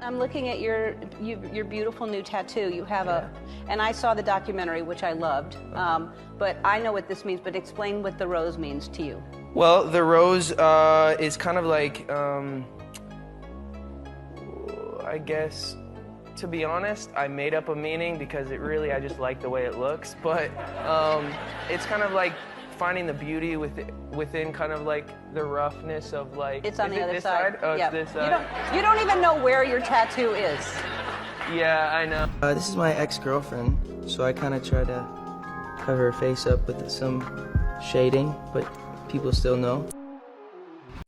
I'm looking at your beautiful new tattoo. You have and I saw the documentary, which I loved, but I know what this means, but explain what the rose means to you. Well, the rose is kind of like, I guess, to be honest, I made up a meaning because I just like the way it looks, but it's kind of like finding the beauty within kind of like the roughness of like... It's on the other side. Oh, yeah. It's this side. You don't even know where your tattoo is. Yeah, I know. This is my ex-girlfriend, so I kind of try to cover her face up with some shading, but people still know.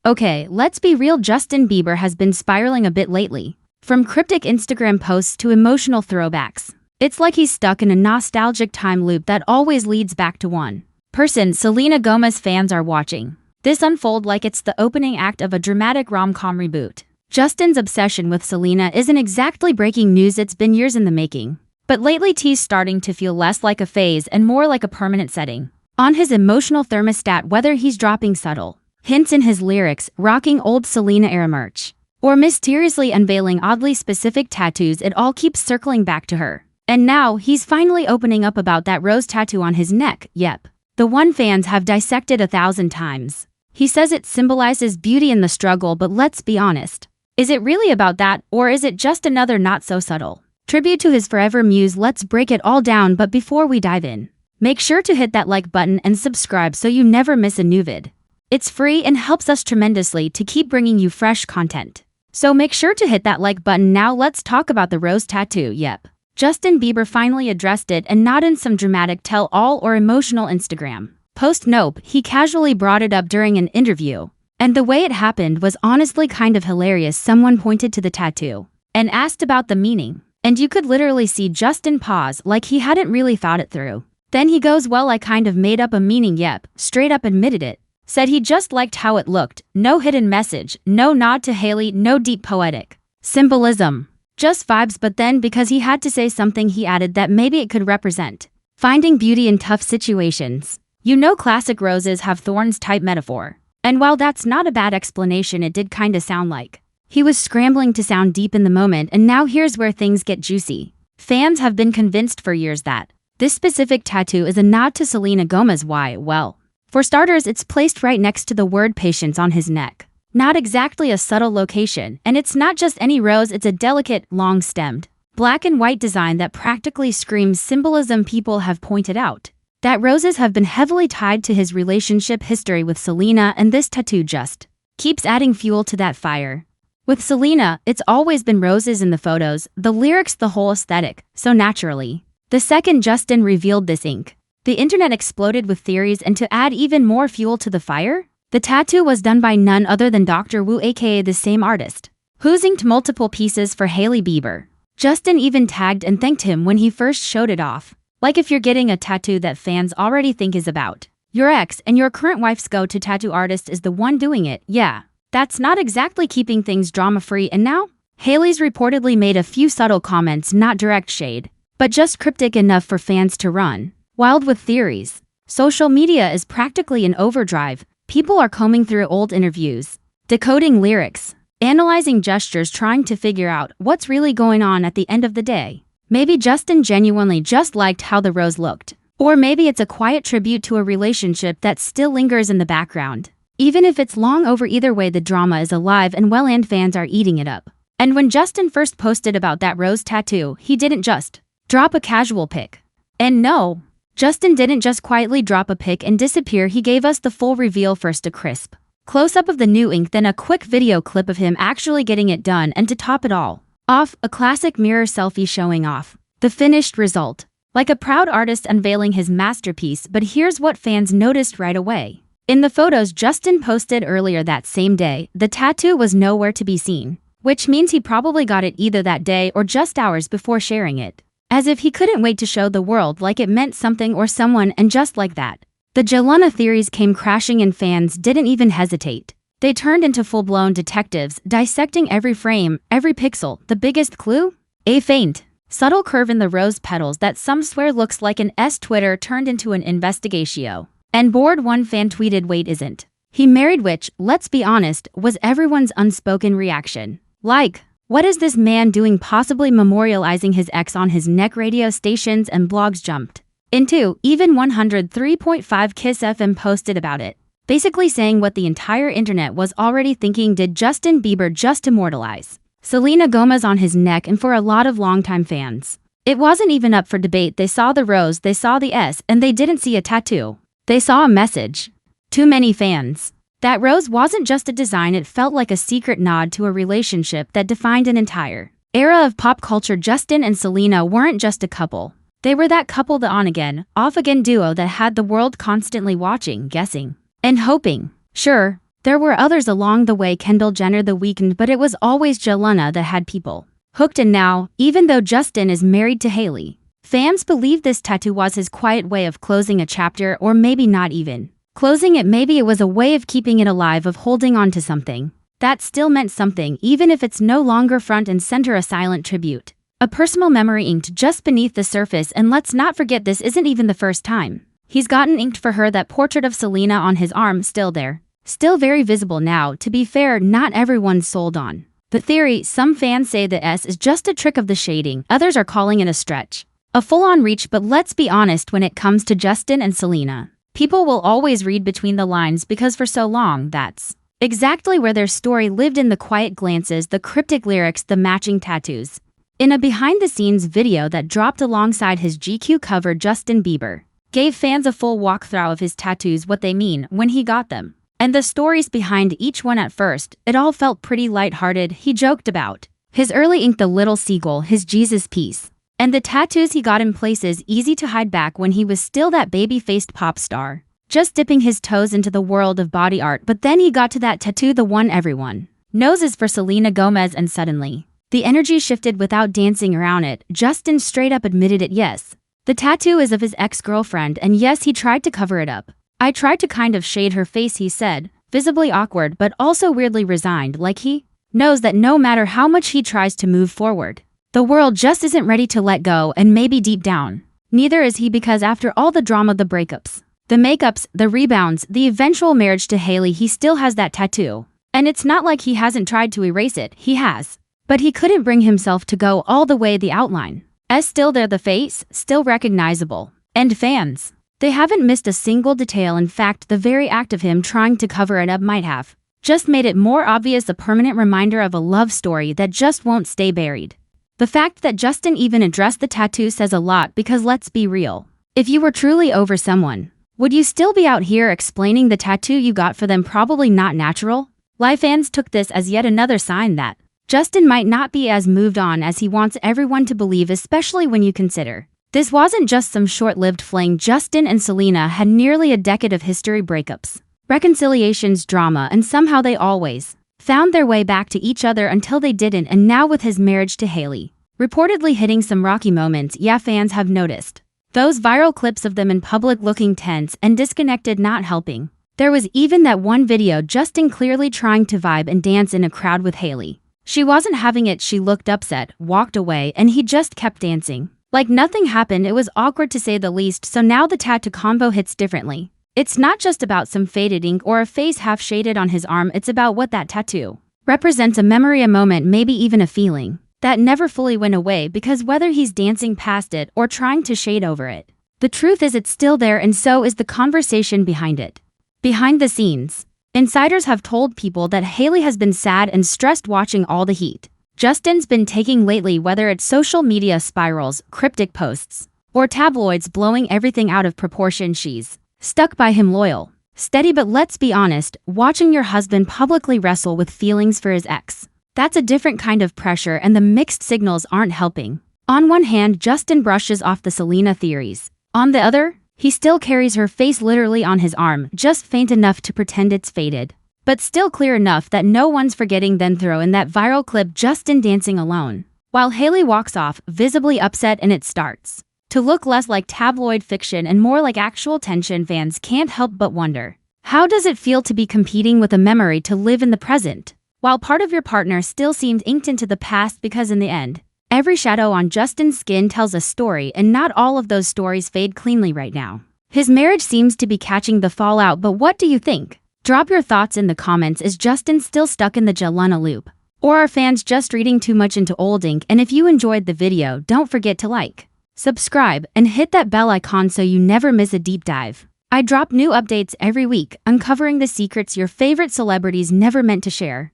Okay, let's be real, Justin Bieber has been spiraling a bit lately. From cryptic Instagram posts to emotional throwbacks. It's like he's stuck in a nostalgic time loop that always leads back to one person Selena Gomez fans are watching this unfold like it's the opening act of a dramatic rom-com reboot. Justin's obsession with Selena isn't exactly breaking news, it's been years in the making. But lately he's starting to feel less like a phase and more like a permanent setting on his emotional thermostat, whether he's dropping subtle hints in his lyrics, rocking old Selena-era merch, or mysteriously unveiling oddly specific tattoos, it all keeps circling back to her. And now, he's finally opening up about that rose tattoo on his neck, yep. The one fans have dissected 1,000 times. He says it symbolizes beauty in the struggle, but let's be honest. Is it really about that, or is it just another not-so-subtle tribute to his forever muse? Let's break it all down, but before we dive in, make sure to hit that like button and subscribe so you never miss a new vid. It's free and helps us tremendously to keep bringing you fresh content. So make sure to hit that like button now. Let's talk about the rose tattoo. Yep. Justin Bieber finally addressed it, and not in some dramatic tell-all or emotional Instagram post. Nope, he casually brought it up during an interview. And the way it happened was honestly kind of hilarious. Someone pointed to the tattoo and asked about the meaning. And you could literally see Justin pause like he hadn't really thought it through. Then he goes, well, I kind of made up a meaning. Yep, straight up admitted it. Said he just liked how it looked. No hidden message, no nod to Hailey, no deep poetic symbolism. Just vibes. But then because he had to say something, he added that maybe it could represent finding beauty in tough situations. You know, classic roses have thorns type metaphor. And while that's not a bad explanation, it did kinda sound like he was scrambling to sound deep in the moment. And now here's where things get juicy. Fans have been convinced for years that this specific tattoo is a nod to Selena Gomez. Why? Well, for starters, it's placed right next to the word patience on his neck. Not exactly a subtle location, and it's not just any rose, it's a delicate, long-stemmed, black and white design that practically screams symbolism. People have pointed out that roses have been heavily tied to his relationship history with Selena, and this tattoo just keeps adding fuel to that fire. With Selena, it's always been roses in the photos, the lyrics, the whole aesthetic, so naturally. The second Justin revealed this ink, the internet exploded with theories, and to add even more fuel to the fire, the tattoo was done by none other than Dr. Wu, aka the same artist who's inked multiple pieces for Hailey Bieber. Justin even tagged and thanked him when he first showed it off. Like, if you're getting a tattoo that fans already think is about your ex and your current wife's go-to tattoo artist is the one doing it, yeah, that's not exactly keeping things drama-free. And now, Hailey's reportedly made a few subtle comments, not direct shade, but just cryptic enough for fans to run wild with theories. Social media is practically in overdrive. People are combing through old interviews, decoding lyrics, analyzing gestures, trying to figure out what's really going on. At the end of the day, maybe Justin genuinely just liked how the rose looked. Or maybe it's a quiet tribute to a relationship that still lingers in the background. Even if it's long over, either way, the drama is alive and well, and fans are eating it up. And when Justin first posted about that rose tattoo, he didn't just drop a casual pic. And no, Justin didn't just quietly drop a pic and disappear. He gave us the full reveal. First a crisp close-up of the new ink, then a quick video clip of him actually getting it done, and to top it all off, a classic mirror selfie showing off the finished result, like a proud artist unveiling his masterpiece. But here's what fans noticed right away. In the photos Justin posted earlier that same day, the tattoo was nowhere to be seen, which means he probably got it either that day or just hours before sharing it. As if he couldn't wait to show the world, like it meant something or someone. And just like that, the Jelena theories came crashing, and fans didn't even hesitate. They turned into full-blown detectives, dissecting every frame, every pixel. The biggest clue? A faint, subtle curve in the rose petals that some swear looks like an S. Twitter turned into an investigatio. And bored one fan tweeted, "Wait, isn't he married?" Which, let's be honest, was everyone's unspoken reaction. Like, What is this man doing, possibly memorializing his ex on his neck? Radio stations and blogs jumped into. Even 103.5 Kiss FM posted about it, basically saying what the entire internet was already thinking. Did Justin Bieber just immortalize Selena Gomez on his neck? And for a lot of longtime fans, it wasn't even up for debate. They saw the rose, they saw the S, and they didn't see a tattoo. They saw a message. Too many fans. That rose wasn't just a design, it felt like a secret nod to a relationship that defined an entire era of pop culture. Justin and Selena weren't just a couple. They were that couple, the on-again, off-again duo that had the world constantly watching, guessing, and hoping. Sure, there were others along the way, Kendall Jenner, The Weeknd, but it was always Jelena that had people hooked. And now, even though Justin is married to Hailey, fans believe this tattoo was his quiet way of closing a chapter, or maybe not even closing it. Maybe it was a way of keeping it alive, of holding on to something that still meant something, even if it's no longer front and center. A silent tribute, a personal memory inked just beneath the surface. And let's not forget, this isn't even the first time he's gotten inked for her. That portrait of Selena on his arm, still there, still very visible now. To be fair, not everyone's sold on the theory. Some fans say the S is just a trick of the shading, others are calling it a stretch, a full-on reach. But let's be honest, when it comes to Justin and Selena, people will always read between the lines, because for so long that's exactly where their story lived, in the quiet glances, the cryptic lyrics, the matching tattoos. In a behind-the-scenes video that dropped alongside his GQ cover, Justin Bieber gave fans a full walkthrough of his tattoos, what they mean, when he got them, and the stories behind each one. At first, it all felt pretty lighthearted. He joked about his early ink, the little seagull, his Jesus piece, and the tattoos he got in places easy to hide back when he was still that baby-faced pop star, just dipping his toes into the world of body art. But then he got to that tattoo, the one everyone knows is for Selena Gomez, and suddenly the energy shifted. Without dancing around it, Justin straight up admitted it. Yes, the tattoo is of his ex-girlfriend, and yes, he tried to cover it up. I tried to kind of shade her face, he said, visibly awkward but also weirdly resigned, like he knows that no matter how much he tries to move forward, the world just isn't ready to let go. And maybe deep down, neither is he, because after all the drama, the breakups, the makeups, the rebounds, the eventual marriage to Hailey, he still has that tattoo. And it's not like he hasn't tried to erase it, he has. But he couldn't bring himself to go all the way. The outline is still there, the face still recognizable. And fans, they haven't missed a single detail. In fact, the very act of him trying to cover it up might have just made it more obvious, a permanent reminder of a love story that just won't stay buried. The fact that Justin even addressed the tattoo says a lot, because let's be real, if you were truly over someone, would you still be out here explaining the tattoo you got for them? Probably not. Natural. Live fans took this as yet another sign that Justin might not be as moved on as he wants everyone to believe, especially when you consider this wasn't just some short-lived fling. Justin and Selena had nearly a decade of history, breakups, reconciliations, drama, and somehow they always found their way back to each other until they didn't. And now with his marriage to Hailey reportedly hitting some rocky moments, yeah, fans have noticed those viral clips of them in public looking tense and disconnected, not helping. There was even that one video, Justin clearly trying to vibe and dance in a crowd with Hailey. She wasn't having it, she looked upset, walked away, and he just kept dancing like nothing happened. It was awkward to say the least. So now the tattoo combo hits differently. It's not just about some faded ink or a face half shaded on his arm, it's about what that tattoo represents, a memory, a moment, maybe even a feeling that never fully went away, because whether he's dancing past it or trying to shade over it, the truth is it's still there, and so is the conversation behind it. Behind the scenes, insiders have told people that Hailey has been sad and stressed watching all the heat Justin's been taking lately, whether it's social media spirals, cryptic posts, or tabloids blowing everything out of proportion. She's stuck by him, loyal, steady. But let's be honest, watching your husband publicly wrestle with feelings for his ex, that's a different kind of pressure, and the mixed signals aren't helping. On one hand, Justin brushes off the Selena theories. On the other, he still carries her face literally on his arm, just faint enough to pretend it's faded, but still clear enough that no one's forgetting. Then throw in that viral clip, Justin dancing alone, while Hailey walks off, visibly upset, and it starts to look less like tabloid fiction and more like actual tension. Fans can't help but wonder, how does it feel to be competing with a memory, to live in the present, while part of your partner still seemed inked into the past? Because in the end, every shadow on Justin's skin tells a story, and not all of those stories fade cleanly right now. His marriage seems to be catching the fallout, but what do you think? Drop your thoughts in the comments. Is Justin still stuck in the Jelena loop, Or are fans just reading too much into old ink? And if you enjoyed the video, don't forget to like, subscribe, and hit that bell icon so you never miss a deep dive. I drop new updates every week, uncovering the secrets your favorite celebrities never meant to share.